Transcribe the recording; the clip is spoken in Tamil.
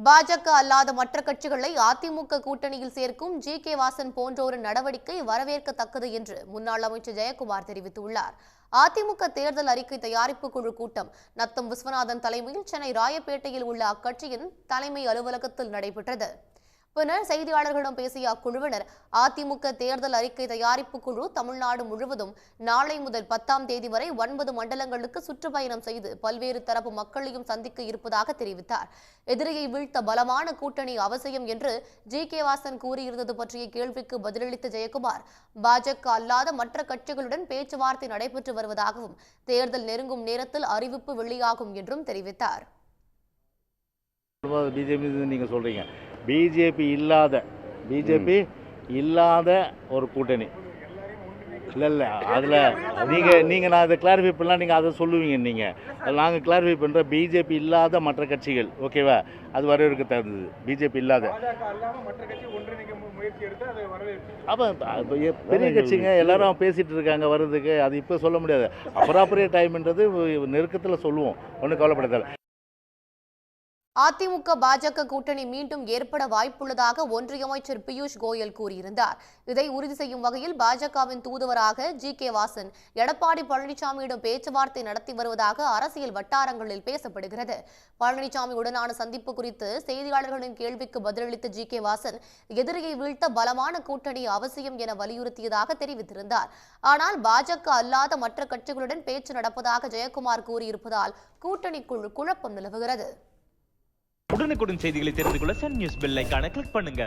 பாஜக அல்லாத மற்ற கட்சிகளை அதிமுக கூட்டணியில் சேர்க்கும் ஜி.கே. வாசன் போன்றோரின் நடவடிக்கை வரவேற்கத்தக்கது என்று முன்னாள் அமைச்சர் ஜெயக்குமார் தெரிவித்துள்ளார். அதிமுக தேர்தல் அறிக்கை தயாரிப்பு குழு கூட்டம் நத்தம் விஸ்வநாதன் தலைமையில் சென்னை ராயப்பேட்டையில் உள்ள அக்கட்சியின் தலைமை அலுவலகத்தில் நடைபெற்றது. பின்னர் செய்தியாளர்களிடம் பேசிய அக்குழுவினர், அதிமுக தேர்தல் அறிக்கை தயாரிப்பு குழு தமிழ்நாடு முழுவதும் நாளை முதல் 10ஆம் தேதி வரை 9 மண்டலங்களுக்கு சுற்றுப்பயணம் செய்து பல்வேறு தரப்பு மக்களையும் சந்திக்க இருப்பதாக தெரிவித்தார். எதிரியை வீழ்த்த பலமான கூட்டணி அவசியம் என்று ஜி.கே. வாசன் கூறியிருந்தது பற்றிய கேள்விக்கு பதிலளித்த ஜெயக்குமார், பாஜக அல்லாத மற்ற கட்சிகளுடன் பேச்சுவார்த்தை நடைபெற்று வருவதாகவும் தேர்தல் நெருங்கும் நேரத்தில் அறிவிப்பு வெளியாகும் என்றும் தெரிவித்தார். நீங்க சொல்றீங்க பிஜேபி இல்லாத ஒரு கூட்டணி இல்லை அதில் நீங்கள் நான் அதை கிளாரிஃபை பண்ணலாம். நீங்கள் அதை சொல்லுவீங்க. நாங்கள் கிளாரிஃபை பண்ணுற பிஜேபி இல்லாத மற்ற கட்சிகள், ஓகேவா? அது வரவேற்க தகுந்தது. பிஜேபி இல்லாத அப்போ பெரிய கட்சிங்க எல்லாரும் பேசிகிட்டு இருக்காங்க வர்றதுக்கு. அது இப்போ சொல்ல முடியாது. அப்ராப்ரியேட் டைம்ன்றது நெருக்கத்தில் சொல்லுவோம். ஒன்றும் கவலைப்படாத. அதிமுக பாஜக கூட்டணி மீண்டும் ஏற்பட வாய்ப்புள்ளதாக ஒன்றிய அமைச்சர் பியூஷ் கோயல் கூறியிருந்தார். இதை உறுதி செய்யும் வகையில் பாஜகவின் தூதுவராக ஜி.கே. வாசன் எடப்பாடி பழனிசாமியிடம் பேச்சுவார்த்தை நடத்தி வருவதாக அரசியல் வட்டாரங்களில் பேசப்படுகிறது. பழனிசாமியுடனான சந்திப்பு குறித்து செய்தியாளர்களின் கேள்விக்கு பதிலளித்த ஜி.கே. வாசன், எதிரியை வீழ்த்த பலமான கூட்டணி அவசியம் என வலியுறுத்தியதாக தெரிவித்திருந்தார். ஆனால் பாஜக அல்லாத மற்ற கட்சிகளுடன் பேச்சு நடப்பதாக ஜெயக்குமார் கூறியிருப்பதால் கூட்டணிக்குள் குழப்பம் நிலவுகிறது. உடனுக்குடன் செய்திகளை தெரிந்து கொள்ள சன் நியூஸ் பெல் ஐகானை கிளிக் பண்ணுங்க.